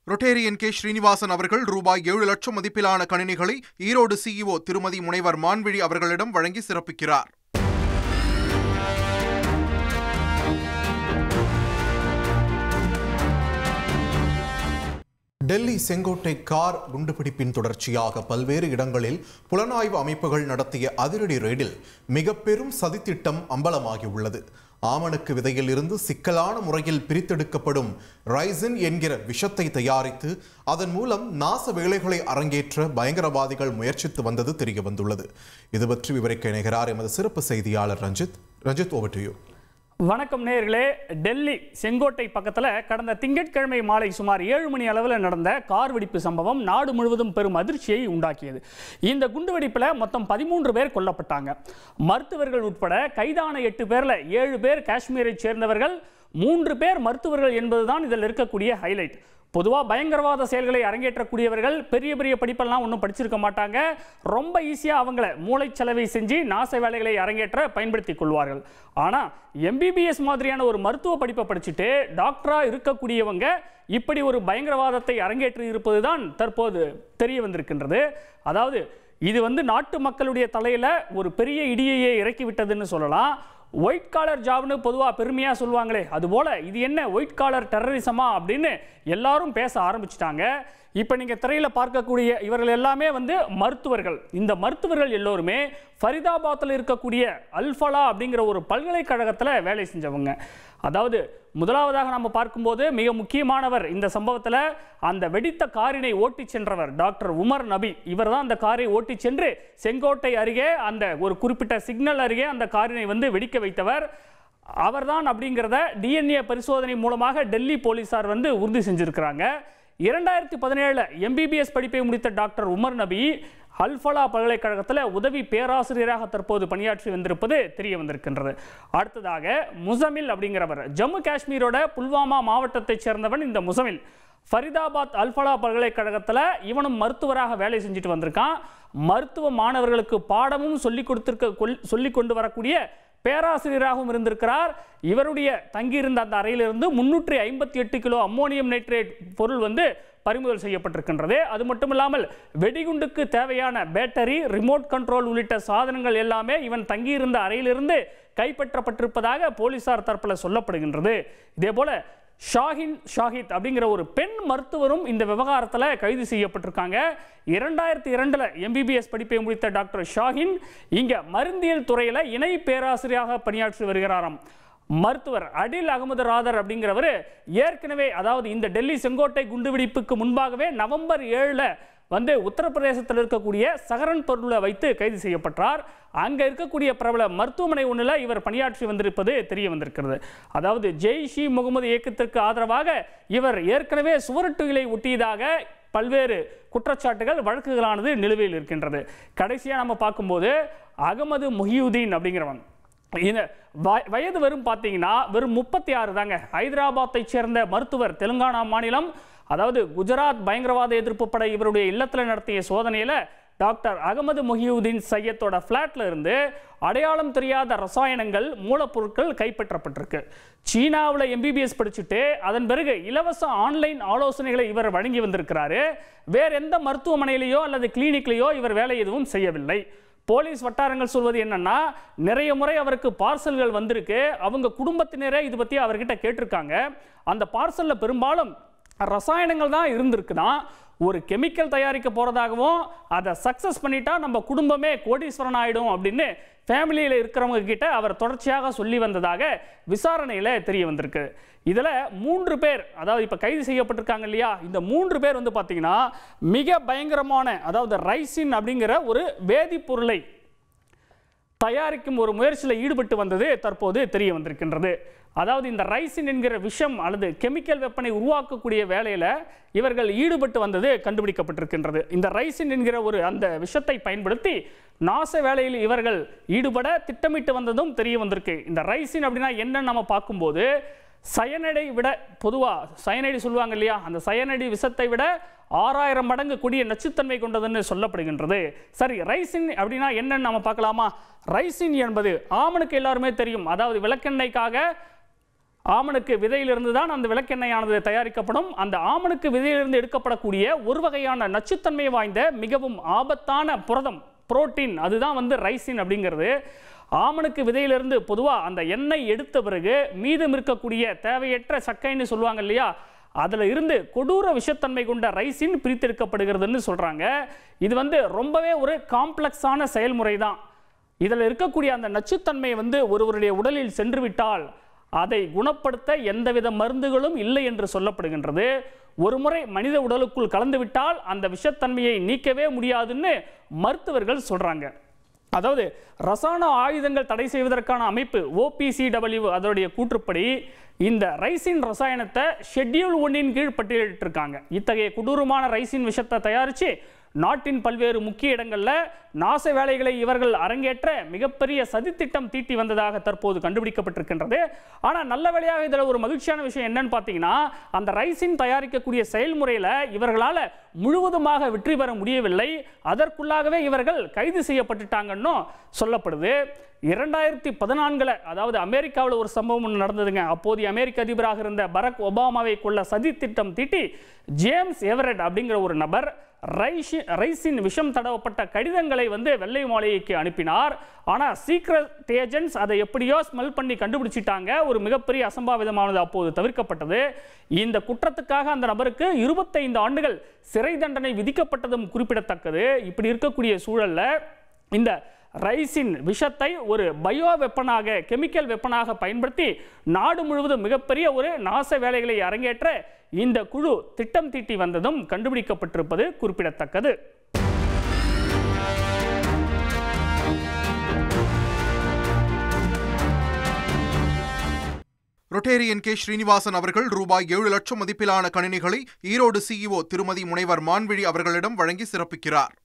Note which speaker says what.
Speaker 1: Rotarian K Srinivasan அவர்கள் ரூபாய் 7 லட்சம் மதிப்பிலான கணினிகளை ஈரோடு சிஇஓ திருமதி முனைவர் மான்விழி அவர்களிடம் வழங்கி சிறப்பிக்கிறார். டெல்லி செங்கோட்டை கார் குண்டுபிடிப்பின் தொடர்ச்சியாக பல்வேறு இடங்களில் புலனாய்வு அமைப்புகள் நடத்திய அதிரடி ரெய்டில் மிக பெரும் சதித்திட்டம் அம்பலமாகியுள்ளது. ஆமணக்கு விதையில் இருந்து சிக்கலான முறையில் பிரித்தெடுக்கப்படும் ரைசின் என்கிற விஷத்தை தயாரித்து அதன் மூலம் நாச வேலைகளை அரங்கேற்ற பயங்கரவாதிகள் முயற்சித்து வந்தது தெரிய வந்துள்ளது. இது பற்றி விவரிக்க இணைகிறார் எமது சிறப்பு செய்தியாளர் Ranjit. Ranjit, over to you.
Speaker 2: வணக்கம் நேயர்களே. டெல்லி செங்கோட்டை பக்கத்தில் கடந்த திங்கட்கிழமை மாலை சுமார் 7 மணி அளவில் நடந்த கார் வெடிப்பு சம்பவம் நாடு முழுவதும் பெரும் அதிர்ச்சியை உண்டாக்கியது. இந்த குண்டுவெடிப்பில் மொத்தம் 13 பேர் கொல்லப்பட்டாங்க. மருத்துவர்கள் உட்பட கைதான 8 பேரில் 7 பேர் காஷ்மீரை சேர்ந்தவர்கள், 3 பேர் மருத்துவர்கள் என்பதுதான் இதில் இருக்கக்கூடிய ஹைலைட். பொதுவாக பயங்கரவாத செயல்களை அரங்கேற்றக்கூடியவர்கள் பெரிய பெரிய படிப்பெல்லாம் ஒன்றும் படிச்சிருக்க மாட்டாங்க. ரொம்ப ஈஸியாக அவங்கள மூளைச்சலவை செஞ்சு நாச வேலைகளை அரங்கேற்ற பயன்படுத்தி கொள்வார்கள். ஆனால் எம்பிபிஎஸ் மாதிரியான ஒரு மருத்துவ படிப்பை படிச்சுட்டு டாக்டராக இருக்கக்கூடியவங்க இப்படி ஒரு பயங்கரவாதத்தை அரங்கேற்றி இருப்பது தான் தற்போது தெரிய வந்திருக்கின்றது. அதாவது இது நாட்டு மக்களுடைய தலையில் ஒரு பெரிய இடியையே இறக்கிவிட்டதுன்னு சொல்லலாம். ஒயிட் காலர் ஜாப்னு பொதுவாக பெருமையாக சொல்லுவாங்களே, அதுபோல் இது என்ன ஒயிட் காலர் டெரரிசமா அப்படின்னு எல்லாரும் பேச ஆரம்பிச்சிட்டாங்க. இப்போ நீங்கள் திரையில் பார்க்கக்கூடிய இவர்கள் எல்லாமே மருத்துவர்கள். இந்த மருத்துவர்கள் எல்லோருமே ஃபரிதாபாத்தில் இருக்கக்கூடிய அல்ஃபலா அப்படிங்கிற ஒரு பல்கலைக்கழகத்தில் வேலை செஞ்சவங்க. அதாவது முதலாவதாக நம்ம பார்க்கும்போது மிக முக்கியமானவர் இந்த சம்பவத்தில் அந்த வெடித்த காரினை ஓட்டி சென்றவர் டாக்டர் உமர் நபி. இவர் தான் அந்த காரை ஓட்டி சென்று செங்கோட்டை அருகே அந்த ஒரு குறிப்பிட்ட சிக்னல் அருகே அந்த காரினை வெடிக்க வைத்தவர் அவர்தான் அப்படிங்கிறத டிஎன்ஏ பரிசோதனை மூலமாக டெல்லி போலீசார் உறுதி செஞ்சிருக்கிறாங்க. 2017 எம்பிபிஎஸ் படிப்பை முடித்த டாக்டர் உமர் நபி அல்ஃபலா பல்கலைக்கழகத்தில் உதவி பேராசிரியராக தற்போது பணியாற்றி வந்திருப்பது தெரிய வந்திருக்கின்றது. அடுத்ததாக முசமில் அப்படிங்கிறவர் ஜம்மு காஷ்மீரோட புல்வாமா மாவட்டத்தைச் சேர்ந்தவன். இந்த முசமில் ஃபரிதாபாத் அல்ஃபலா பல்கலைக்கழகத்தில் இவனும் மருத்துவராக வேலை செஞ்சுட்டு வந்திருக்கான். மருத்துவ மாணவர்களுக்கு பாடமும் சொல்லிக் கொண்டு வரக்கூடிய பேராசிரியராகவும் இருந்திருக்கிறார். இவருடைய தங்கியிருந்த அந்த அறையிலிருந்து 358 கிலோ அம்மோனியம் நைட்ரேட் பொருள் பறிமுதல் செய்யப்பட்டிருக்கின்றது. அது மட்டுமில்லாமல் வெடிகுண்டுக்கு தேவையான பேட்டரி, ரிமோட் கண்ட்ரோல் உள்ளிட்ட சாதனங்கள் எல்லாமே இவன் தங்கியிருந்த அறையிலிருந்து கைப்பற்றப்பட்டிருப்பதாக போலீசார் தரப்பில் சொல்லப்படுகின்றது. இதே போல ஷாஹித் அப்படிங்கிற ஒரு பெண் மருத்துவரும் இந்த விவகாரத்தில் கைது செய்யப்பட்டிருக்காங்க. 2002 எம்பிபிஎஸ் படிப்பை முடித்த டாக்டர் ஷாஹின் இங்கே மருந்தியல் துறையில் இணை பேராசிரியராக பணியாற்றி வருகிறாராம். மருத்துவர் அடில் அகமது ராதர் அப்படிங்கிறவர் ஏற்கனவே அதாவது இந்த டெல்லி செங்கோட்டை குண்டுவெடிப்புக்கு முன்பாகவே நவம்பர் 7 உத்தரப்பிரதேசத்தில் இருக்கக்கூடிய சஹரன்பூரில் வைத்து கைது செய்யப்பட்டார். அங்கே இருக்கக்கூடிய பிரபல மருத்துவமனை ஒன்றில் இவர் பணியாற்றி வந்திருப்பது தெரிய வந்திருக்கிறது. அதாவது ஜெய்ஷ் இ முகமது இயக்கத்திற்கு ஆதரவாக இவர் ஏற்கனவே சுவரொட்டிகளை ஒட்டியதாக பல்வேறு குற்றச்சாட்டுகள் வழக்குகளானது நிலுவையில் இருக்கின்றது. கடைசியாக நம்ம பார்க்கும்போது அகமது முஹியுதீன் அப்படிங்கிறவன் இந்த வயது பார்த்தீங்கன்னா வெறும் 36 தாங்க. ஹைதராபாத்தை சேர்ந்த மருத்துவர். தெலுங்கானா மாநிலம் அதாவது குஜராத் பயங்கரவாத எதிர்ப்பு படை இவருடைய இல்லத்தில் நடத்திய சோதனையில் டாக்டர் அகமது முஹியுதீன் சையத்தோட ஃப்ளாட்டில் இருந்து அடையாளம் தெரியாத ரசாயனங்கள் மூலப்பொருட்கள் கைப்பற்றப்பட்டிருக்கு. சீனாவில் எம்பிபிஎஸ் படிச்சுட்டு அதன் பிறகு இலவச ஆன்லைன் ஆலோசனைகளை இவர் வழங்கி வந்திருக்கிறாரு. வேற எந்த மருத்துவமனையிலேயோ அல்லது கிளினிக்லேயோ இவர் வேலை எதுவும் செய்யவில்லை. போலீஸ் வட்டாரங்கள் சொல்வது என்னன்னா, நிறைய முறை அவருக்கு பார்சல்கள் வந்திருக்கு. அவங்க குடும்பத்தினரே இது பற்றி அவர்கிட்ட கேட்டிருக்காங்க. அந்த பார்சலில் பெரும்பாலும் ரசாயனங்கள் தான் இருந்திருக்குதான். ஒரு கெமிக்கல் தயாரிக்க போகிறதாகவும் அதை சக்ஸஸ் பண்ணிட்டா நம்ம குடும்பமே கோடீஸ்வரன் ஆகிடும் அப்படின்னு ஃபேமிலியில் இருக்கிறவங்க கிட்ட அவர் தொடர்ச்சியாக சொல்லி வந்ததாக விசாரணையில் தெரிய வந்திருக்கு. இதில் 3 பேர் அதாவது இப்போ கைது செய்யப்பட்டிருக்காங்க இல்லையா, இந்த 3 பேர் பார்த்தீங்கன்னா மிக பயங்கரமான அதாவது ரைசின் அப்படிங்கிற ஒரு வேதிப்பொருளை தயாரிக்கும் ஒரு முயற்சியில் ஈடுபட்டு வந்தது தற்போது தெரிய வந்திருக்கின்றது. அதாவது இந்த ரைசின் என்கிற விஷம் அல்லது கெமிக்கல் வெப்பனை உருவாக்கக்கூடிய வேலையில் இவர்கள் ஈடுபட்டு வந்தது கண்டுபிடிக்கப்பட்டிருக்கின்றது. இந்த ரைசின் என்கிற ஒரு அந்த விஷத்தை பயன்படுத்தி நாச வேலையில் இவர்கள் ஈடுபட திட்டமிட்டு வந்ததும் தெரிய வந்திருக்கு. இந்த ரைசின் அப்படின்னா என்னன்னு நம்ம பார்க்கும்போது சயனைடை விட பொதுவாக சயனைடு சொல்லுவாங்க இல்லையா, அந்த சயனைடு விஷத்தை விட 6000 மடங்கு கூடிய நச்சுத்தன்மை கொண்டதுன்னு சொல்லப்படுகின்றது. சரி, ரைசின் அப்படின்னா என்னன்னு நம்ம பார்க்கலாமா? ரைசின் என்பது ஆமனுக்கு எல்லாருமே தெரியும். அதாவது விளக்கெண்ணெய்க்காக ஆமணக்கு விதையிலிருந்து தான் அந்த விளக்கெண்ணெயானது தயாரிக்கப்படும். அந்த ஆமணக்கு விதையிலிருந்து எடுக்கப்படக்கூடிய ஒரு வகையான நச்சுத்தன்மை வாய்ந்த மிகவும் ஆபத்தான புரதம் புரோட்டீன், அதுதான் ரைசின் அப்படிங்கிறது. ஆமணக்கு விதையிலிருந்து பொதுவாக அந்த எண்ணெய் எடுத்த பிறகு மீதம் இருக்கக்கூடிய தேவையற்ற சக்கைன்னு சொல்லுவாங்க இல்லையா, அதில் இருந்து கொடூர விஷத்தன்மை கொண்ட ரைசின் பிரித்தெடுக்கப்படுகிறதுன்னு சொல்கிறாங்க. இது ரொம்பவே ஒரு காம்ப்ளெக்ஸான செயல்முறை தான். இதில் இருக்கக்கூடிய அந்த நச்சுத்தன்மை ஒருவருடைய உடலில் சென்று விட்டால் அதை குணப்படுத்த எந்தவித மருந்துகளும் இல்லை என்று சொல்லப்படுகின்றது. ஒரு முறை மனித உடலுக்குள் கலந்துவிட்டால் அந்த விஷத்தன்மையை நீக்கவே முடியாதுன்னு மருத்துவர்கள் சொல்றாங்க. அதாவது ரசாயன ஆயுதங்கள் தடை செய்வதற்கான அமைப்பு OPCW அதனுடைய கூற்றுப்படி இந்த ரைசின் ரசாயனத்தை ஷெட்யூல் 1 கீழ் பட்டியலிட்டிருக்காங்க. இத்தகைய கொடூரமான ரைசின் விஷத்தை தயாரித்து நாட்டின் பல்வேறு முக்கிய இடங்களில் நாச வேலைகளை இவர்கள் அரங்கேற்ற மிகப்பெரிய சதித்திட்டம் தீட்டி வந்ததாக தற்போது கண்டுபிடிக்கப்பட்டிருக்கின்றது. ஆனால் நல்ல வேளையாக இதில் ஒரு மகிழ்ச்சியான விஷயம் என்னன்னு பார்த்தீங்கன்னா, அந்த ரைசின் தயாரிக்கக்கூடிய செயல்முறையில் இவர்களால் முழுவதுமாக வெற்றி பெற முடியவில்லை. அதற்குள்ளாகவே இவர்கள் கைது செய்யப்பட்டுட்டாங்கன்னு சொல்லப்படுது. 2014 அதாவது அமெரிக்காவில் ஒரு சம்பவம் ஒன்று நடந்ததுங்க. அப்போதைய அமெரிக்க அதிபராக இருந்த பராக் ஒபாமாவை கொள்ள சதி திட்டம் தீட்டி ஜேம்ஸ் எவரெட் அப்படிங்கிற ஒரு நபர் ரைசின் விஷம் தடவப்பட்ட கடிதங்களை வெள்ளை மாளிகைக்கு அனுப்பினார். ஆனால் சீக்ரெட் ஏஜென்ட்ஸ் அதை எப்படியோ ஸ்மெல் பண்ணி கண்டுபிடிச்சிட்டாங்க. ஒரு மிகப்பெரிய அசம்பாவிதமானது அப்போது தவிர்க்கப்பட்டது. இந்த குற்றத்துக்காக அந்த நபருக்கு 25 ஆண்டுகள் சிறை தண்டனை விதிக்கப்பட்டதும் குறிப்பிடத்தக்கது. இப்படி இருக்கக்கூடிய சூழல்ல இந்த ரைசின் விஷத்தை ஒரு பயோ வெப்பனாக, கெமிக்கல் வெப்பனாக பயன்படுத்தி நாடு முழுவதும் மிகப்பெரிய ஒரு நாச வேலைகளை அரங்கேற்ற இந்த குழு திட்டம் தீட்டி வந்ததும் கண்டுபிடிக்கப்பட்டிருப்பது குறிப்பிடத்தக்கது.
Speaker 1: ரொட்டேரியன் கே ஸ்ரீனிவாசன் அவர்கள் ரூபாய் 7 லட்சம் மதிப்பிலான கணினிகளை ஈரோடு CEO திருமதி முனைவர் மான்விழி அவர்களிடம் வழங்கி சிறப்பிக்கிறார்.